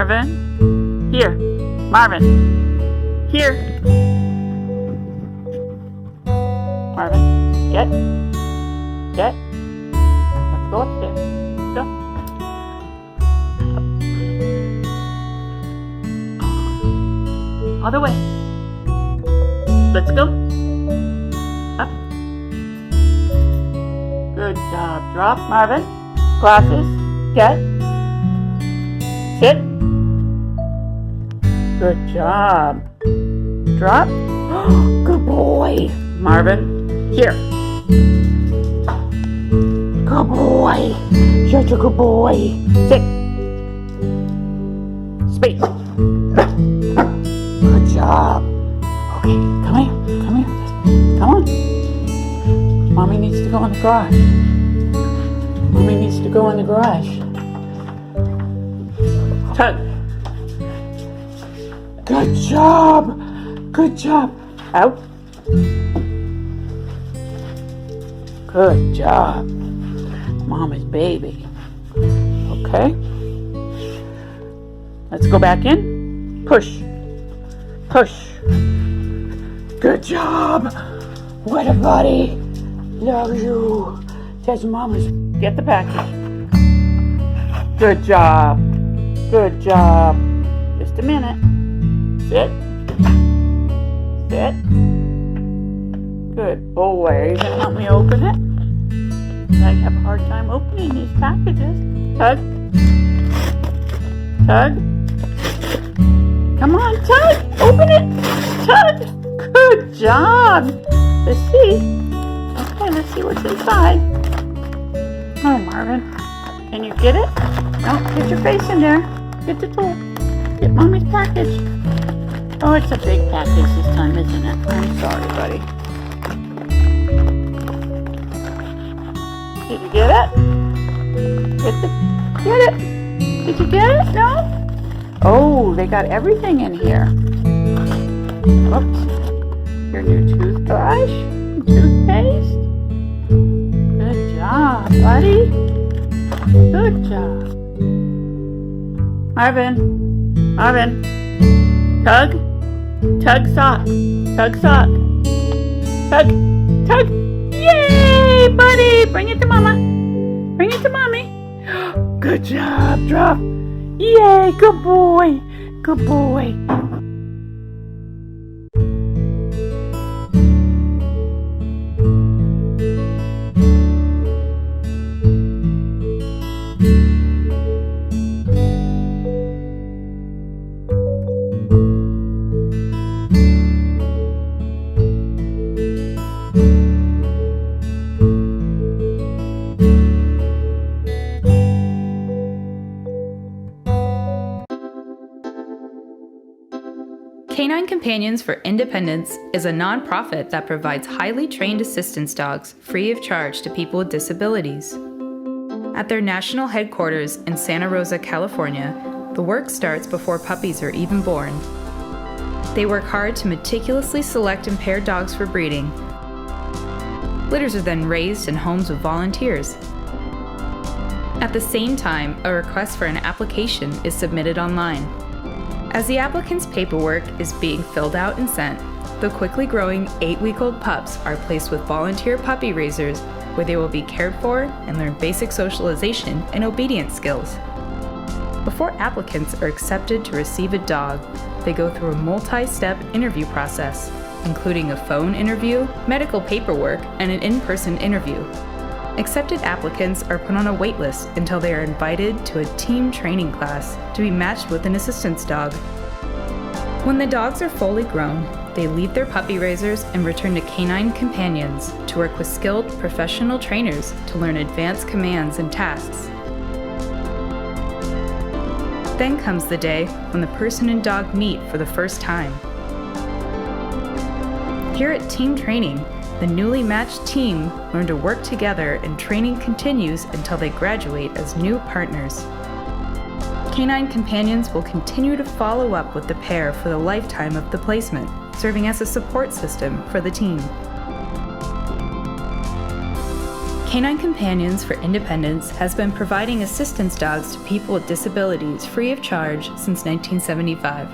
Marvin, here. Marvin, here. Marvin, get. Let's go upstairs. Go. All the way. Let's go. Up. Good job. Drop, Marvin. Glasses. Get. Sit. Good job. Drop. Good boy. Marvin, here. Good boy. Such a good boy. Sit. Space. Good job. Okay, come here. Come on. Mommy needs to go in the garage. Mommy needs to go in the garage. Tug. Good job. Good job. Out. Good job. Mama's baby. Okay. Let's go back in. Push. Push. Good job. What a buddy. Love you. That's Mama's. Get the package. Good job. Good job. Just a minute. Sit. Sit. Good boy. Are you going to help me open it? I have a hard time opening these packages. Tug. Tug. Come on, Tug. Open it. Tug. Good job. Let's see. Okay, let's see what's inside. Oh, Marvin. Can you get it? No, get your face in there. Get the tool. Get Mommy's package. Oh, it's a big package this time, isn't it? I'm sorry, buddy. Did you get it? Get it? Did you get it? No? Oh, they got everything in here. Oops. Your new toothbrush, toothpaste. Good job, buddy. Good job. Marvin. Tug. Tug sock. Tug sock. Tug. Yay, buddy. Bring it to Mama. Bring it to Mommy. Good job. Drop. Yay, good boy. Good boy. Canine Companions for Independence is a nonprofit that provides highly trained assistance dogs free of charge to people with disabilities. At their national headquarters in Santa Rosa, California, the work starts before puppies are even born. They work hard to meticulously select and pair dogs for breeding. Litters are then raised in homes with volunteers. At the same time, a request for an application is submitted online. As the applicant's paperwork is being filled out and sent, the quickly growing 8-week-old pups are placed with volunteer puppy raisers where they will be cared for and learn basic socialization and obedience skills. Before applicants are accepted to receive a dog, they go through a multi-step interview process, including a phone interview, medical paperwork, and an in-person interview. Accepted applicants are put on a wait list until they are invited to a team training class to be matched with an assistance dog. When the dogs are fully grown, they leave their puppy raisers and return to Canine Companions to work with skilled professional trainers to learn advanced commands and tasks. Then comes the day when the person and dog meet for the first time. Here at Team Training, the newly matched team learn to work together and training continues until they graduate as new partners. Canine Companions will continue to follow up with the pair for the lifetime of the placement, serving as a support system for the team. Canine Companions for Independence has been providing assistance dogs to people with disabilities free of charge since 1975.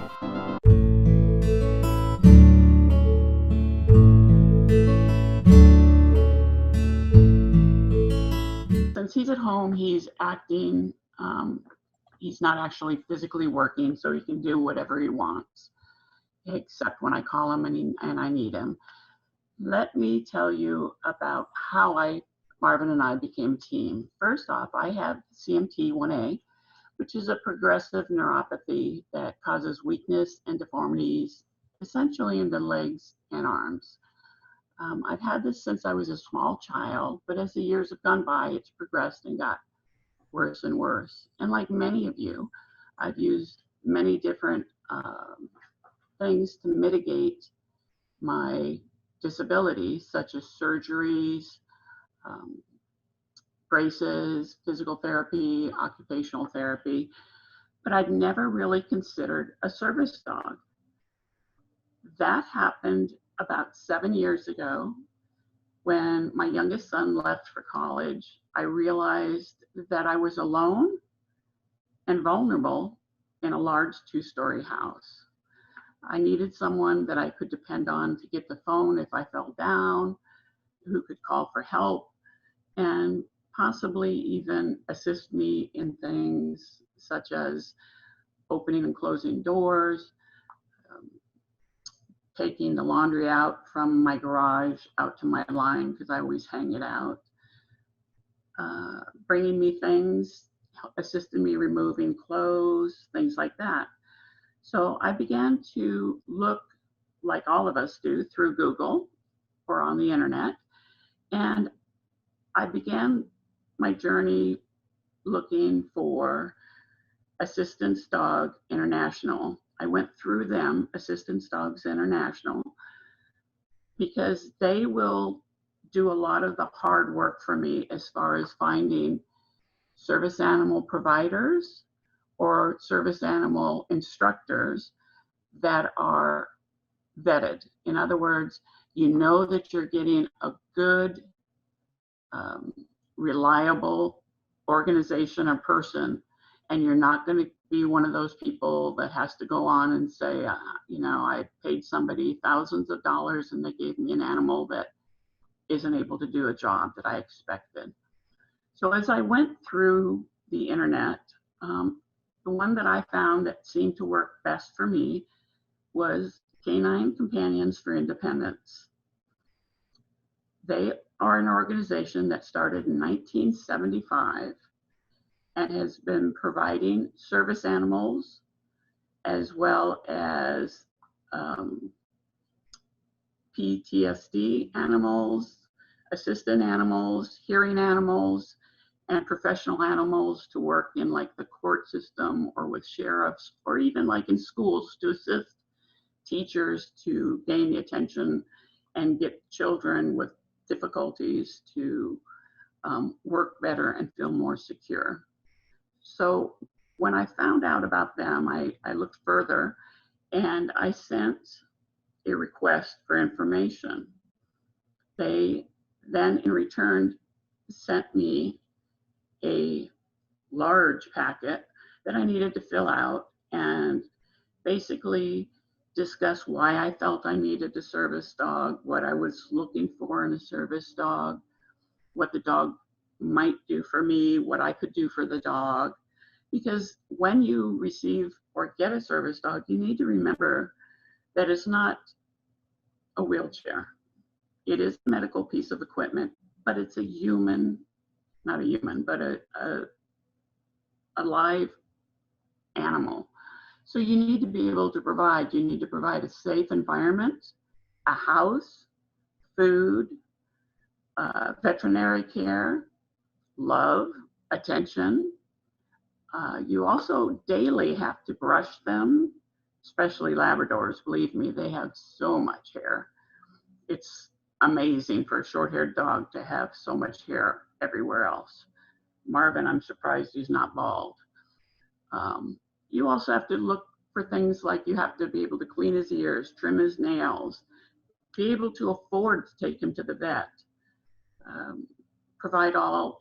Since he's at home, he's acting. He's not actually physically working, so he can do whatever he wants, except when I call him and I need him. Let me tell you about how Marvin and I became a team. First off, I have CMT 1A, which is a progressive neuropathy that causes weakness and deformities, essentially in the legs and arms. I've had this since I was a small child, but as the years have gone by, it's progressed and got worse and worse. And like many of you, I've used many different things to mitigate my disability, such as surgeries, braces, physical therapy, occupational therapy, but I'd never really considered a service dog. That happened about 7 years ago. When my youngest son left for college, I realized that I was alone and vulnerable in a large 2-story house. I needed someone that I could depend on to get the phone if I fell down, who could call for help, and possibly even assist me in things such as opening and closing doors, taking the laundry out from my garage out to my line because I always hang it out, bringing me things, assisting me removing clothes, things like that. So I began to look, like all of us do, through Google or on the internet, and I began my journey looking for Assistance Dog International. I went through them, Assistance Dogs International, because they will do a lot of the hard work for me as far as finding service animal providers or service animal instructors that are vetted. In other words, you know that you're getting a good, reliable organization or person, and you're not going to be one of those people that has to go on and say, I paid somebody thousands of dollars and they gave me an animal that isn't able to do a job that I expected. So as I went through the internet, the one that I found that seemed to work best for me was Canine Companions for Independence. They are an organization that started in 1975 and has been providing service animals as well as PTSD animals, assistant animals, hearing animals, and professional animals to work in like the court system or with sheriffs, or even like in schools to assist teachers to gain the attention and get children with difficulties to work better and feel more secure. So when I found out about them, I looked further and I sent a request for information. They then in return sent me a large packet that I needed to fill out and basically discuss why I felt I needed a service dog, what I was looking for in a service dog, what the dog might do for me, what I could do for the dog. Because when you receive or get a service dog, you need to remember that it's not a wheelchair. It is a medical piece of equipment, but it's a human, not a human, but a live animal. So you need to be able to provide, you need to provide a safe environment, a house, food, veterinary care, love, attention. You also daily have to brush them, especially Labradors. Believe me, they have so much hair. It's amazing for a short-haired dog to have so much hair everywhere else. Marvin, I'm surprised he's not bald. You also have to look for things like you have to be able to clean his ears, trim his nails, be able to afford to take him to the vet. provide all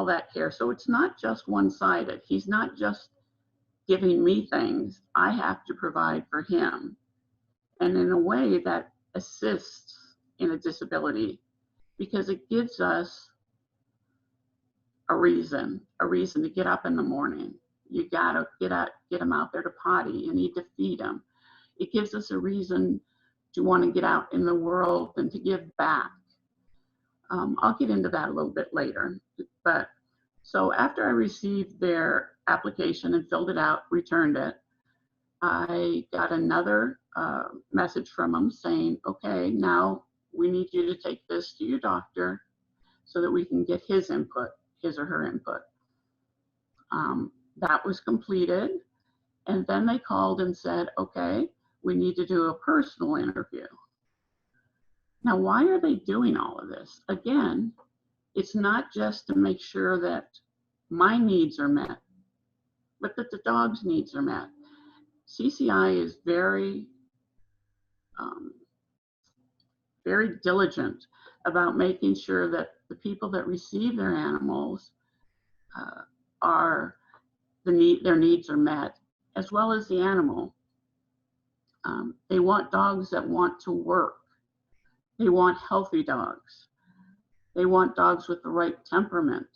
that care. So it's not just one-sided. He's not just giving me things. I have to provide for him, and in a way that assists in a disability, because it gives us a reason to get up in the morning. You gotta get him out there to potty. You need to feed him. It gives us a reason to want to get out in the world and to give back. I'll get into that a little bit later. But so after I received their application and filled it out, returned it, I got another message from them saying, okay, now we need you to take this to your doctor so that we can get his input, his or her input. That was completed. And then they called and said, okay, we need to do a personal interview. Now, why are they doing all of this? Again, it's not just to make sure that my needs are met, but that the dog's needs are met. CCI is very, very diligent about making sure that the people that receive their animals their needs are met, as well as the animal. They want dogs that want to work. They want healthy dogs. They want dogs with the right temperament.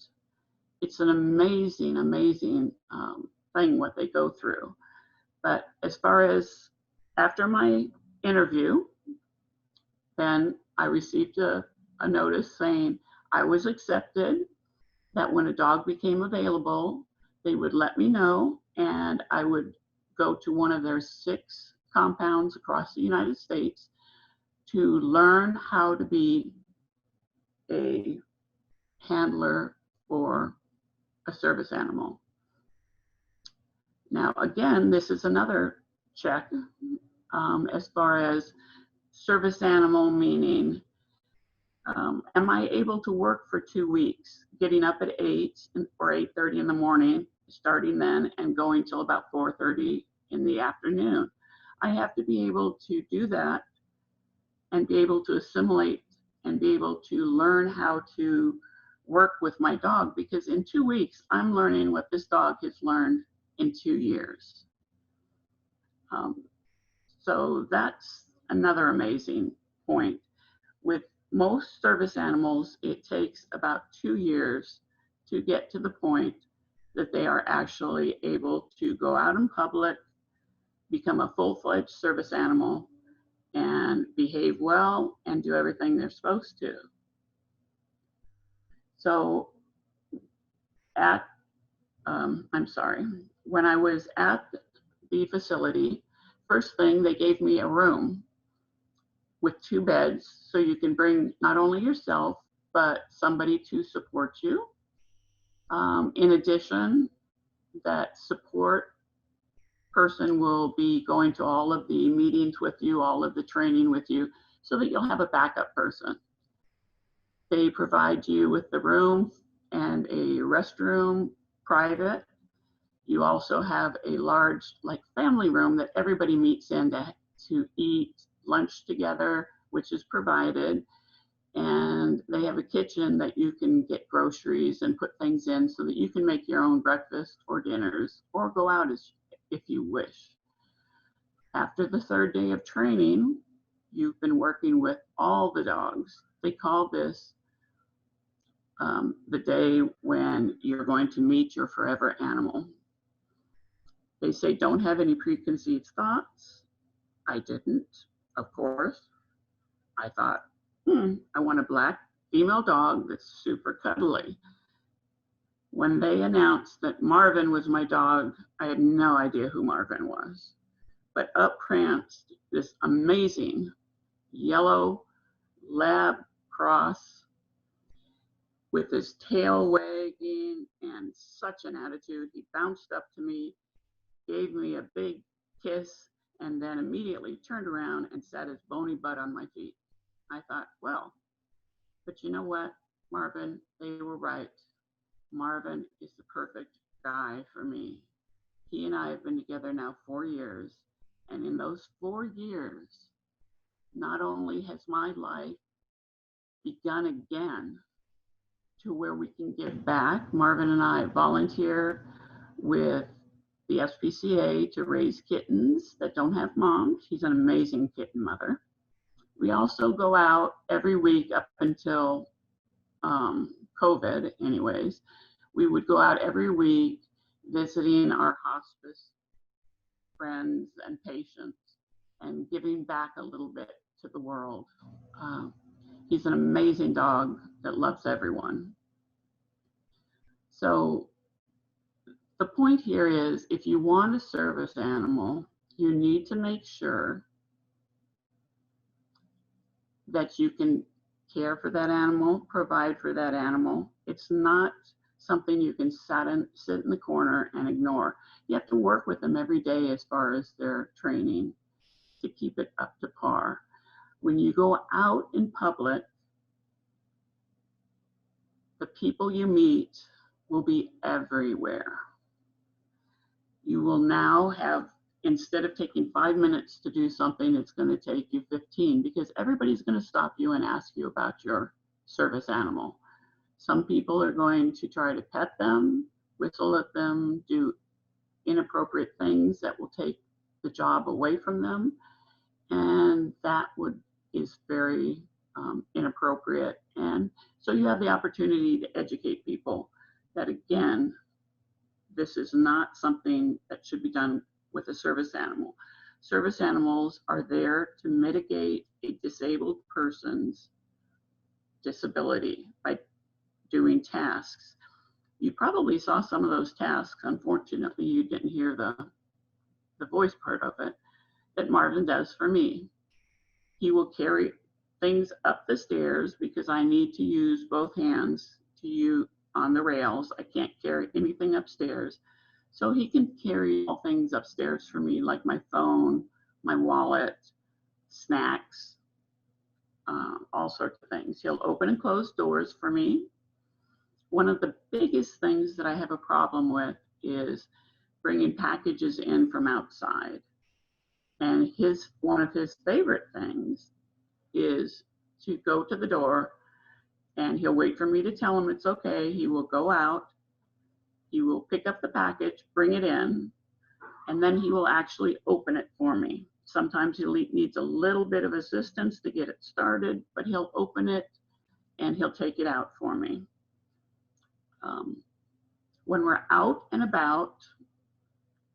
It's an amazing, amazing thing what they go through. But as far as after my interview, then I received a notice saying I was accepted, that when a dog became available, they would let me know, and I would go to one of their 6 compounds across the United States to learn how to be a handler for a service animal. Now, again, this is another check as far as service animal, meaning am I able to work for 2 weeks, getting up at 8 or 8:30 in the morning, starting then and going till about 4:30 in the afternoon. I have to be able to do that and be able to assimilate and be able to learn how to work with my dog, because in 2 weeks, I'm learning what this dog has learned in 2 years. So that's another amazing point. With most service animals, it takes about 2 years to get to the point that they are actually able to go out in public, become a full-fledged service animal, and behave well and do everything they're supposed to. So when I was at the facility, first thing, they gave me a room with 2 beds, so you can bring not only yourself, but somebody to support you. In addition, that support person will be going to all of the meetings with you, all of the training with you, so that you'll have a backup person. They provide you with the room and a restroom, private. You also have a large, like, family room that everybody meets in to eat lunch together, which is provided. And they have a kitchen that you can get groceries and put things in so that you can make your own breakfast or dinners or go out if you wish. After the 3rd day of training, you've been working with all the dogs. They call this the day when you're going to meet your forever animal. They say don't have any preconceived thoughts. I didn't, of course. I thought, I want a black female dog that's super cuddly. When they announced that Marvin was my dog, I had no idea who Marvin was. But up pranced this amazing yellow lab cross with his tail wagging and such an attitude. He bounced up to me, gave me a big kiss, and then immediately turned around and sat his bony butt on my feet. I thought, well, but you know what, Marvin, they were right. Marvin is the perfect guy for me. He and I have been together now 4 years. And in those 4 years, not only has my life begun again, to where we can give back. Marvin and I volunteer with the SPCA to raise kittens that don't have moms. He's an amazing kitten mother. We also go out every week up until COVID anyways. We would go out every week visiting our hospice friends and patients and giving back a little bit to the world. He's an amazing dog that loves everyone. So the point here is, if you want a service animal, you need to make sure that you can care for that animal, provide for that animal. It's not something you can sit in the corner and ignore. You have to work with them every day as far as their training to keep it up to par. When you go out in public, the people you meet will be everywhere. You will now have, instead of taking 5 minutes to do something, it's going to take you 15, because everybody's going to stop you and ask you about your service animal. Some people are going to try to pet them, whistle at them, do inappropriate things that will take the job away from them, and that is very inappropriate. And so you have the opportunity to educate people that, again, this is not something that should be done with a service animal. Service animals are there to mitigate a disabled person's disability by doing tasks. You probably saw some of those tasks. Unfortunately, you didn't hear the voice part of it that Marvin does for me. He will carry things up the stairs because I need to use both hands to use on the rails. I can't carry anything upstairs. So he can carry all things upstairs for me, like my phone, my wallet, snacks, all sorts of things. He'll open and close doors for me. One of the biggest things that I have a problem with is bringing packages in from outside. And one of his favorite things is to go to the door, and he'll wait for me to tell him it's okay. He will go out, he will pick up the package, bring it in, and then he will actually open it for me. Sometimes he needs a little bit of assistance to get it started, but he'll open it and he'll take it out for me. When we're out and about,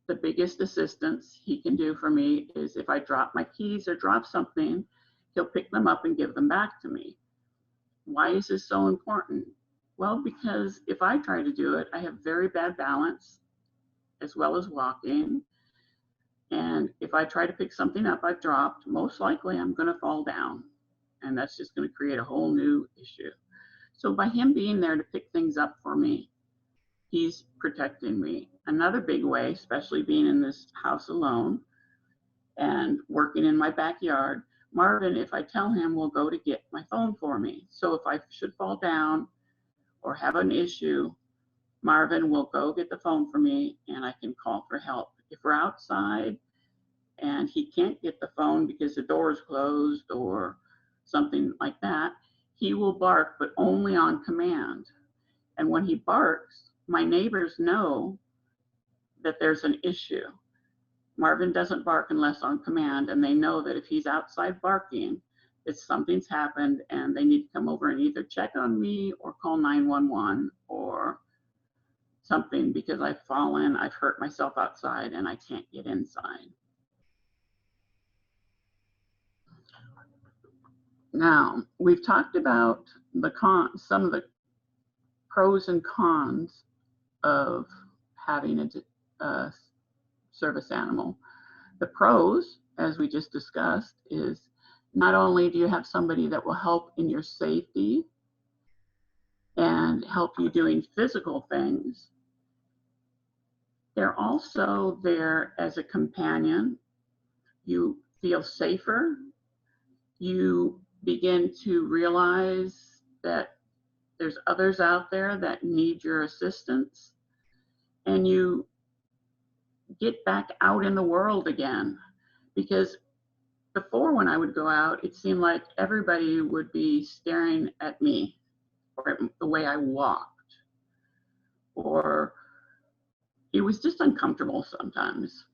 the biggest assistance he can do for me is if I drop my keys or drop something, he'll pick them up and give them back to me. Why is this so important? Well, because if I try to do it, I have very bad balance as well as walking. And if I try to pick something up I've dropped, most likely I'm going to fall down. And that's just going to create a whole new issue. So by him being there to pick things up for me, he's protecting me. Another big way, especially being in this house alone and working in my backyard, Marvin, if I tell him, will go to get my phone for me. So if I should fall down or have an issue, Marvin will go get the phone for me and I can call for help. If we're outside and he can't get the phone because the door is closed or something like that, he will bark, but only on command. And when he barks, my neighbors know that there's an issue. Marvin doesn't bark unless on command, and they know that if he's outside barking, that something's happened and they need to come over and either check on me or call 911 or something, because I've fallen, I've hurt myself outside and I can't get inside. Now, we've talked about some of the pros and cons of having a service animal. The pros, as we just discussed, is not only do you have somebody that will help in your safety and help you doing physical things, they're also there as a companion. You feel safer. You begin to realize that there's others out there that need your assistance, and you get back out in the world again. Because before, when I would go out, it seemed like everybody would be staring at me. or the way I walked, or it was just uncomfortable sometimes.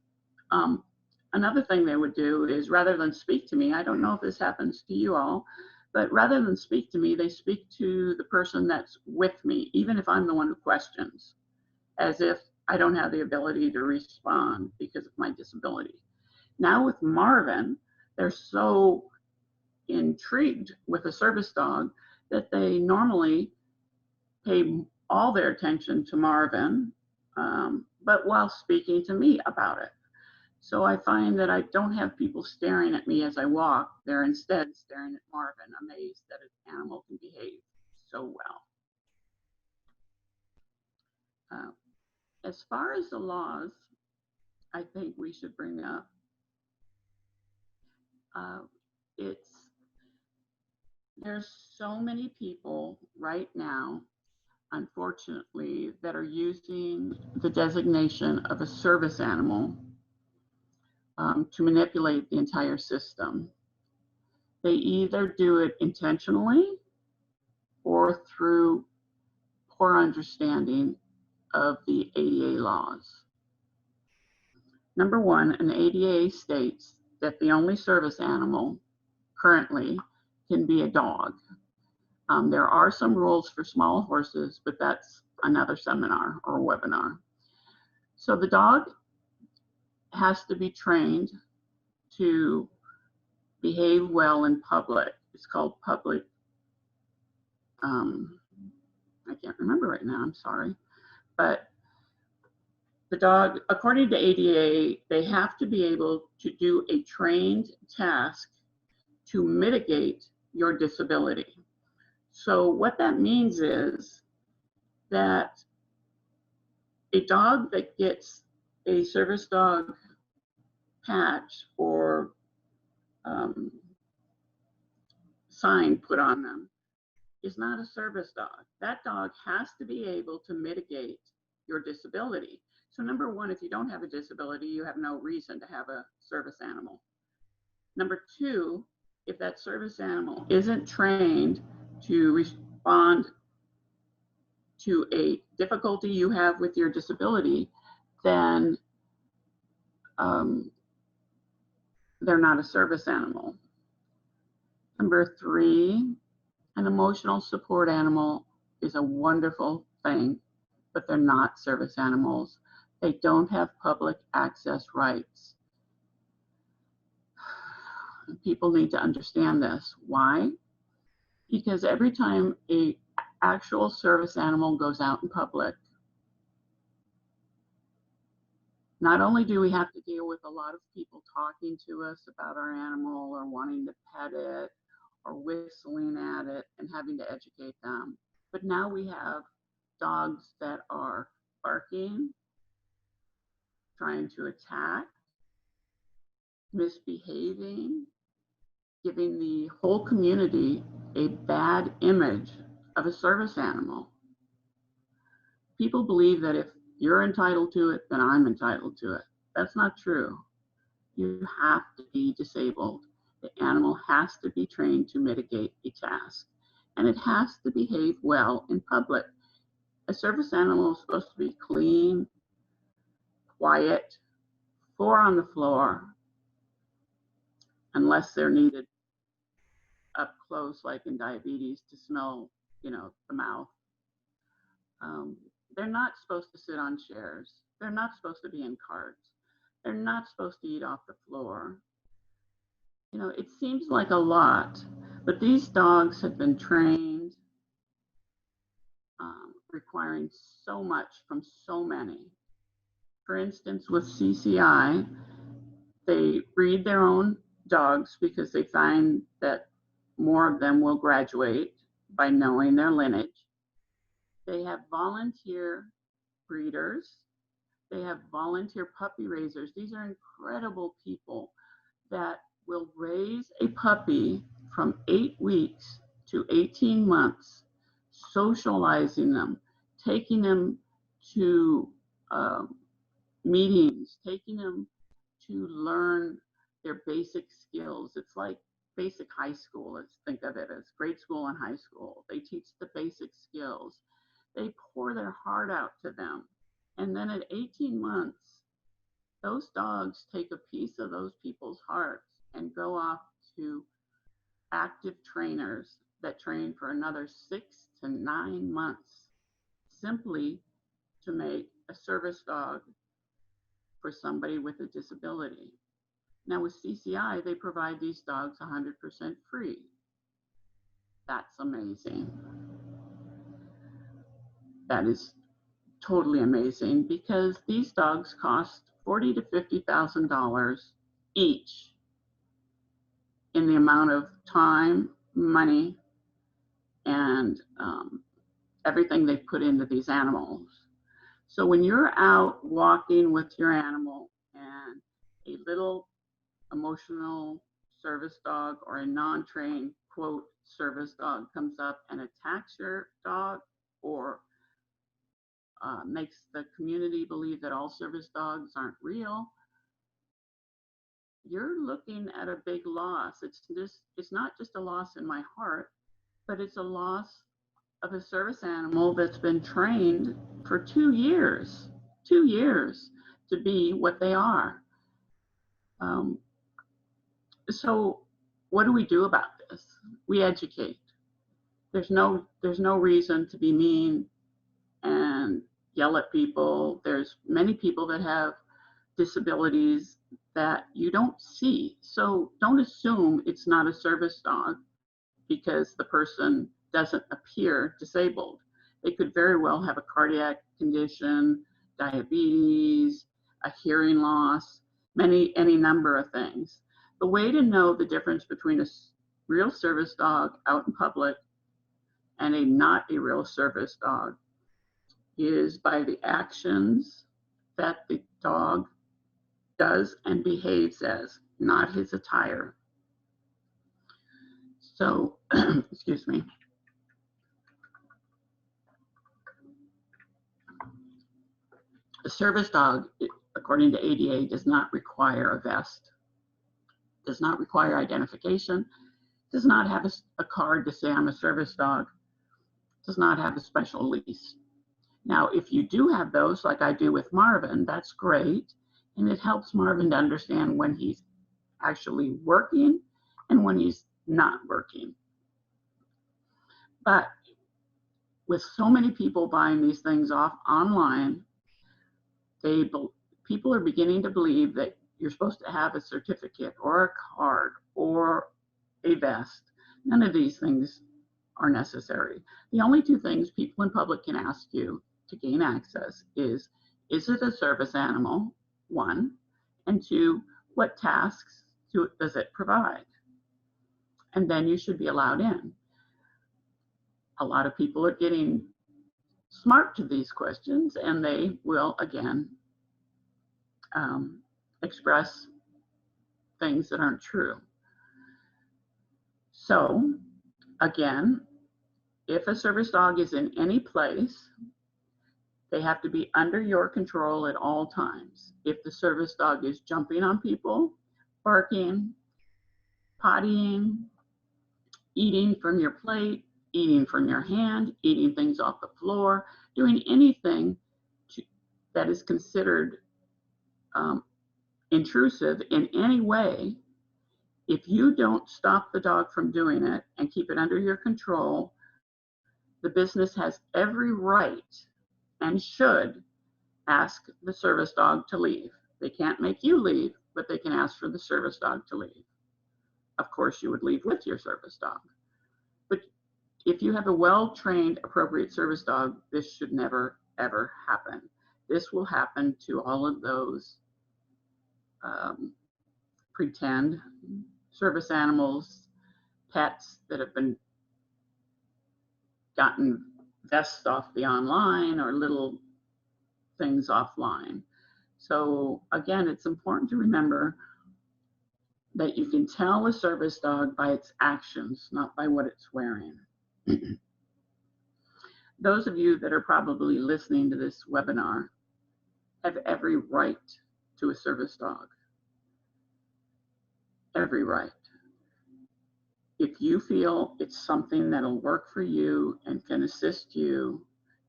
Another thing they would do is, rather than speak to me, I don't know if this happens to you all, but rather than speak to me, they speak to the person that's with me, even if I'm the one who questions, as if I don't have the ability to respond because of my disability. Now with Marvin, they're so intrigued with a service dog that they normally pay all their attention to Marvin, but while speaking to me about it. So I find that I don't have people staring at me as I walk. They're instead staring at Marvin, amazed that an animal can behave so well. As far as the laws, I think we should bring up, there's so many people right now, unfortunately, that are using the designation of a service animal to manipulate the entire system. They either do it intentionally or through poor understanding of the ADA laws. Number one, an ADA states that the only service animal currently can be a dog. There are some rules for small horses, but that's another seminar or webinar. So the dog has to be trained to behave well in public. It's called public, I can't remember right now, I'm sorry. But the dog, according to ADA, they have to be able to do a trained task to mitigate your disability. So what that means is that a dog that gets a service dog patch or sign put on them is not a service dog. That dog has to be able to mitigate your disability. So number one, if you don't have a disability, you have no reason to have a service animal. Number two, if that service animal isn't trained to respond to a difficulty you have with your disability, then they're not a service animal. Number three, an emotional support animal is a wonderful thing, but they're not service animals. They don't have public access rights. People need to understand this. Why? Because every time an actual service animal goes out in public, not only do we have to deal with a lot of people talking to us about our animal or wanting to pet it or whistling at it and having to educate them, but now we have dogs that are barking, trying to attack, misbehaving, giving the whole community a bad image of a service animal. People believe that if you're entitled to it, then I'm entitled to it. That's not true. You have to be disabled. The animal has to be trained to mitigate a task, and it has to behave well in public. A service animal is supposed to be clean, quiet, 4 on the floor, unless they're needed up close, like in diabetes, to smell, the mouth. They're not supposed to sit on chairs. They're not supposed to be in carts. They're not supposed to eat off the floor. It seems like a lot, but these dogs have been trained, requiring so much from so many. For instance, with CCI, they breed their own dogs because they find that more of them will graduate by knowing their lineage. They have volunteer breeders. They have volunteer puppy raisers. These are incredible people that will raise a puppy from 8 weeks to 18 months, socializing them, taking them to meetings, taking them to learn their basic skills. It's like basic high school. Let's think of it as grade school and high school. They teach the basic skills. They pour their heart out to them. And then at 18 months, those dogs take a piece of those people's hearts and go off to active trainers that train for another 6 to 9 months simply to make a service dog for somebody with a disability. Now with CCI, they provide these dogs 100% free. That's amazing. That is totally amazing because these dogs cost $40,000 to $50,000 each in the amount of time, money, and everything they put into these animals. So when you're out walking with your animal and a little emotional service dog or a non-trained, quote, service dog comes up and attacks your dog or makes the community believe that all service dogs aren't real, you're looking at a big loss. It's not just a loss in my heart, but it's a loss of a service animal that's been trained for 2 years to be what they are. So what do we do about this? We educate. There's no reason to be mean and yell at people. There's many people that have disabilities that you don't see. So don't assume it's not a service dog because the person doesn't appear disabled. They could very well have a cardiac condition, diabetes, a hearing loss, any number of things. The way to know the difference between a real service dog out in public and a not a real service dog is by the actions that the dog does and behaves as, not his attire. So, excuse me. A service dog, according to ADA, does not require a vest, does not require identification, does not have a card to say I'm a service dog, does not have a special lease. Now, if you do have those, like I do with Marvin, that's great. And it helps Marvin to understand when he's actually working and when he's not working. But with so many people buying these things off online, people are beginning to believe that you're supposed to have a certificate or a card or a vest. None of these things are necessary. The only two things people in public can ask you to gain access is it a service animal, one, and two, what tasks does it provide? And then you should be allowed in. A lot of people are getting smart to these questions and they will, again, express things that aren't true. So, again, if a service dog is in any place, they have to be under your control at all times. If the service dog is jumping on people, barking, pottying, eating from your plate, eating from your hand, eating things off the floor, doing anything that is considered intrusive in any way, if you don't stop the dog from doing it and keep it under your control, the business has every right and should ask the service dog to leave. They can't make you leave, but they can ask for the service dog to leave. Of course, you would leave with your service dog. But if you have a well-trained, appropriate service dog, this should never, ever happen. This will happen to all of those pretend service animals, pets that have been gotten vests off the online or little things offline. So again, it's important to remember that you can tell a service dog by its actions, not by what it's wearing. Those of you that are probably listening to this webinar have every right to a service dog. Every right. if you feel it's something that'll work for you and can assist you,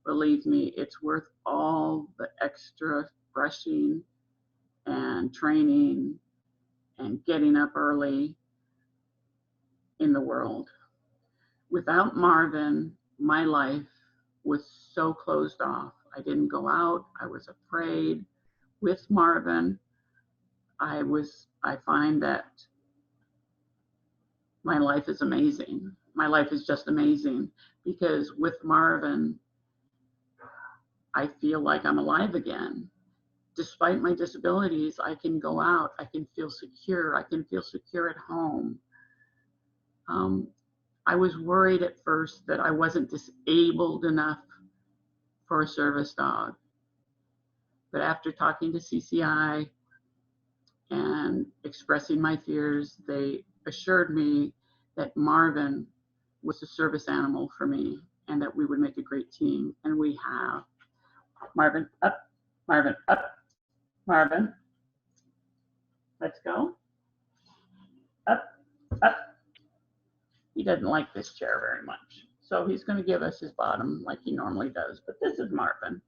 believe me, it's worth all the extra brushing and training and getting up early in the world. Without Marvin, my life was so closed off. I didn't go out. I was afraid. With Marvin, I find that my life is amazing. My life is just amazing because with Marvin, I feel like I'm alive again. Despite my disabilities, I can go out. I can feel secure. I can feel secure at home. I was worried at first that I wasn't disabled enough for a service dog. But after talking to CCI and expressing my fears, they assured me that Marvin was a service animal for me and that we would make a great team. And we have. Marvin, up, Marvin, up, Marvin. Let's go. Up, up. He doesn't like this chair very much. So he's going to give us his bottom like he normally does. But this is Marvin.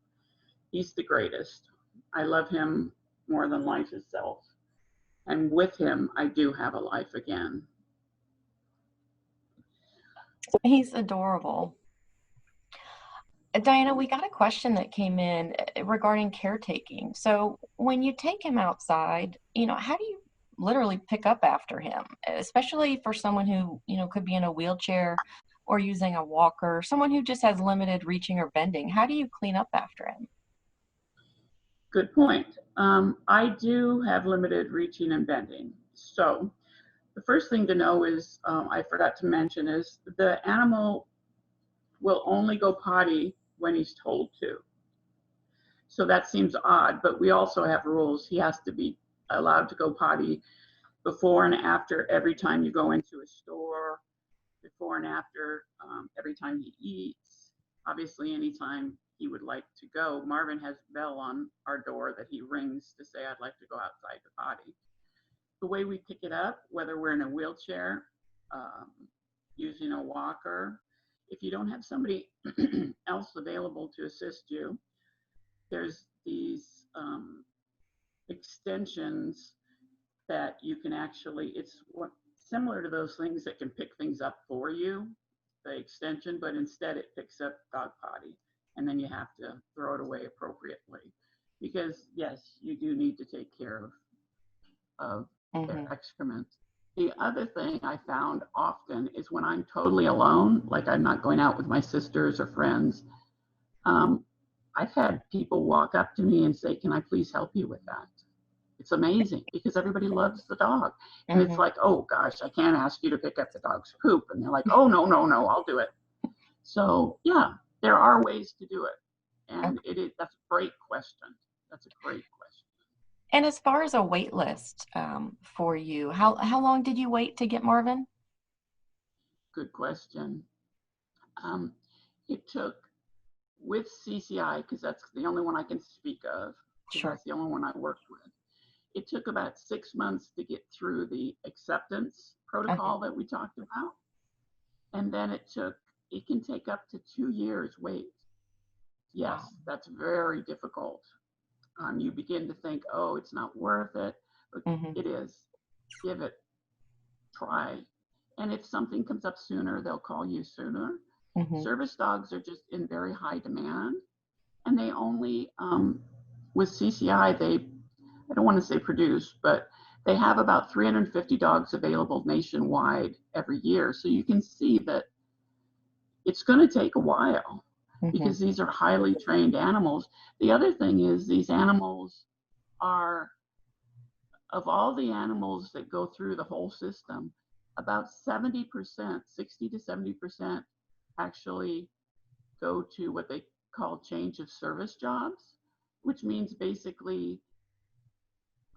He's the greatest. I love him more than life itself. And with him, I do have a life again. He's adorable. Diana, we got a question that came in regarding caretaking. So when you take him outside, how do you literally pick up after him, especially for someone who, could be in a wheelchair or using a walker, someone who just has limited reaching or bending? How do you clean up after him? Good point. I do have limited reaching and bending. So the first thing to know is, I forgot to mention, is the animal will only go potty when he's told to. So that seems odd, but we also have rules. He has to be allowed to go potty before and after every time you go into a store, before and after every time he eats, obviously anytime he would like to go. Marvin has a bell on our door that he rings to say, I'd like to go outside the potty. The way we pick it up, whether we're in a wheelchair, using a walker, if you don't have somebody else available to assist you, there's these extensions that you can actually, it's similar to those things that can pick things up for you, the extension, but instead it picks up dog potty, and then you have to throw it away appropriately. Because yes, you do need to take care of their excrement. The other thing I found often is when I'm totally alone, like I'm not going out with my sisters or friends, I've had people walk up to me and say, can I please help you with that? It's amazing because everybody loves the dog. And it's like, oh gosh, I can't ask you to pick up the dog's poop. And they're like, oh, no, I'll do it. So yeah, there are ways to do it. And that's a great question. That's a great question. And as far as a wait list for you, how long did you wait to get Marvin? Good question. It took, with CCI, because that's the only one I can speak of, Sure. That's the only one I worked with. It took about 6 months to get through the acceptance protocol that we talked about. And then it can take up to 2 years wait. Yes, wow. That's very difficult. You begin to think, oh, it's not worth it, but it is. Give it, try. And if something comes up sooner, they'll call you sooner. Service dogs are just in very high demand. And they only, with CCI, I don't want to say produce, but they have about 350 dogs available nationwide every year. So you can see that it's going to take a while because these are highly trained animals. The other thing is these animals are, of all the animals that go through the whole system, about 70%, 60 to 70% actually go to what they call change of service jobs, which means basically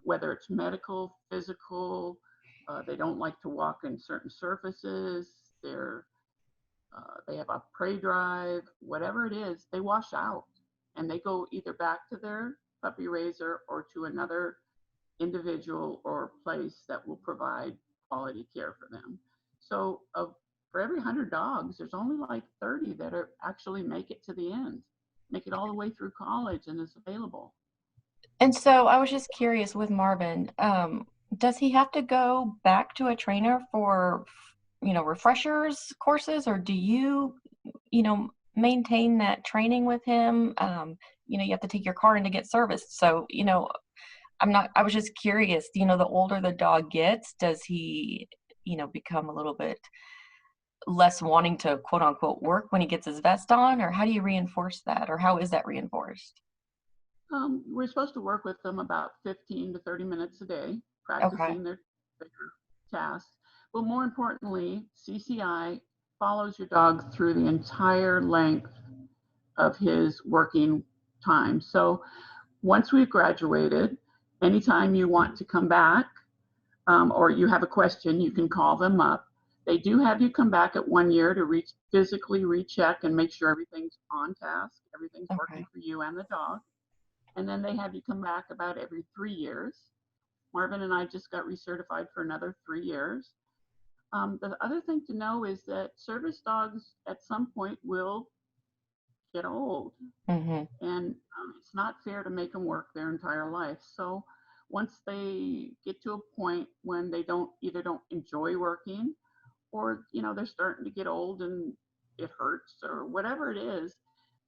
whether it's medical, physical, they don't like to walk in certain surfaces, they have a prey drive, whatever it is, they wash out and they go either back to their puppy raiser or to another individual or place that will provide quality care for them. So for every 100 dogs, there's only like 30 that are actually make it to the end, make it all the way through college and is available. And so I was just curious with Marvin, does he have to go back to a trainer for, refreshers courses, or do you, maintain that training with him? You have to take your car in to get serviced. So, I was just curious, the older the dog gets, does he, become a little bit less wanting to quote unquote work when he gets his vest on, or how do you reinforce that, or how is that reinforced? We're supposed to work with them about 15 to 30 minutes a day, Okay. practicing their tasks. But more importantly, CCI follows your dog through the entire length of his working time. So once we've graduated, anytime you want to come back or you have a question, you can call them up. They do have you come back at 1 year to physically recheck and make sure everything's on task, everything's working for you and the dog. And then they have you come back about every 3 years. Marvin and I just got recertified for another 3 years. The other thing to know is that service dogs at some point will get old. Mm-hmm. And it's not fair to make them work their entire life. So once they get to a point when they either don't enjoy working, or they're starting to get old and it hurts or whatever it is,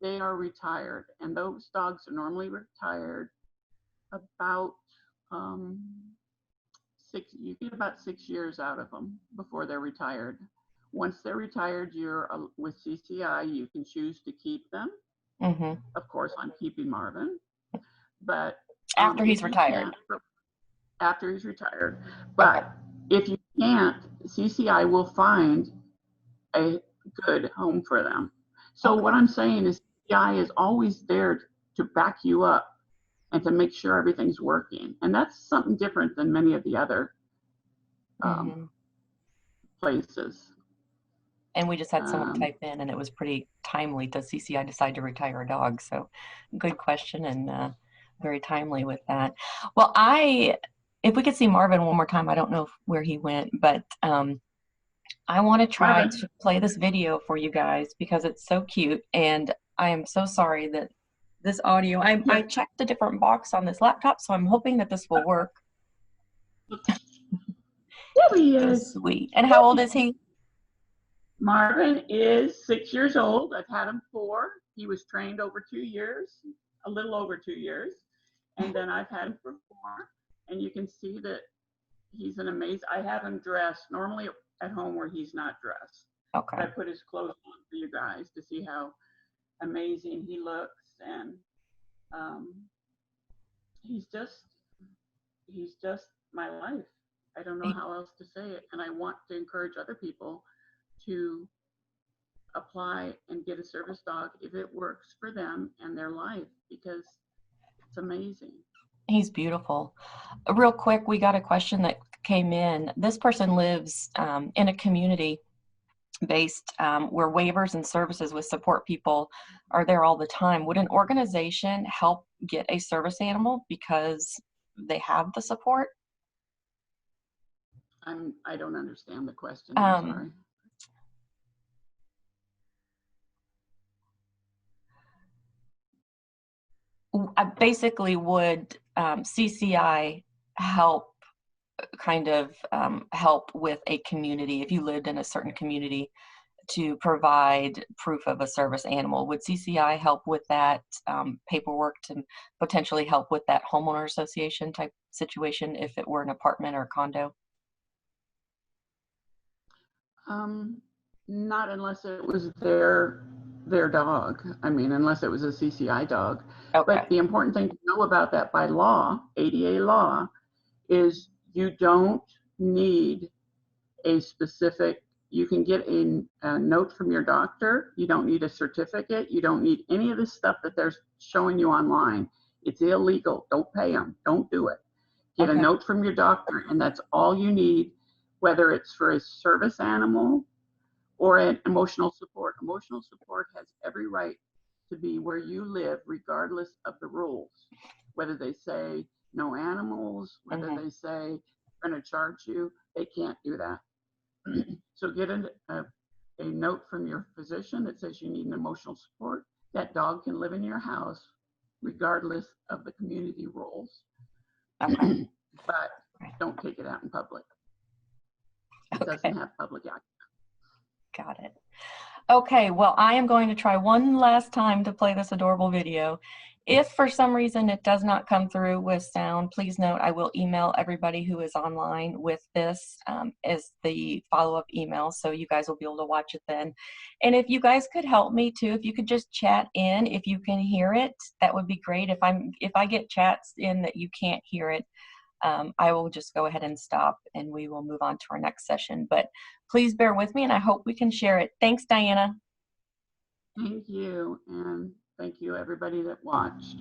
they are retired. And those dogs are normally retired about you get about 6 years out of them before they're retired. Once they're retired, you're with CCI, you can choose to keep them. Mm-hmm. Of course, I'm keeping Marvin, but After he's retired. After he's retired. But if you can't, CCI will find a good home for them. So what I'm saying is CCI is always there to back you up and to make sure everything's working. And that's something different than many of the other places. And we just had someone type in, and it was pretty timely. Does CCI decide to retire a dog? So good question, and very timely with that. Well, if we could see Marvin one more time, I don't know where he went, but I want to try to play this video for you guys because it's so cute. And I am so sorry that this audio, I checked a different box on this laptop, so I'm hoping that this will work. There he is. So sweet. And how old is he? Marvin is 6 years old. I've had him 4. He was trained over 2 years, a little over 2 years. And then I've had him for 4. And you can see that he's an amazing, I have him dressed normally at home where he's not dressed. Okay. I put his clothes on for you guys to see how amazing he looks. And he's just my life. I don't know how else to say it. And I want to encourage other people to apply and get a service dog if it works for them and their life, because it's amazing. He's beautiful. Real quick, we got a question that came in. This person lives in a community based where waivers and services with support people are there all the time. Would an organization help get a service animal because they have the support? I don't understand the question. I'm sorry. Basically, would CCI help help with a community if you lived in a certain community to provide proof of a service animal? Would CCI help with that paperwork to potentially help with that homeowner association type situation if it were an apartment or a condo? Not unless it was their dog. I mean, unless it was a CCI dog. Okay. But the important thing to know about that by law, ADA law, is you don't need a specific, you can get a note from your doctor. You don't need a certificate. You don't need any of this stuff that they're showing you online. It's illegal. Don't pay them. Don't do it. Get a note from your doctor, and that's all you need, whether it's for a service animal or an emotional support. Emotional support has every right to be where you live, regardless of the rules, whether they say no animals, whether they say we're going to charge you. They can't do that. So get a note from your physician that says you need an emotional support. That dog can live in your house regardless of the community rules. Okay. But don't take it out in public. It Okay. doesn't have public access. Got it. Okay, well, I am going to try one last time to play this adorable video. If for some reason it does not come through with sound, please note I will email everybody who is online with this as the follow-up email, so you guys will be able to watch it then. And if you guys could help me too, if you could just chat in, if you can hear it, that would be great. If I get chats in that you can't hear it, I will just go ahead and stop and we will move on to our next session. But please bear with me and I hope we can share it. Thanks, Diana. Thank you, and thank you everybody that watched.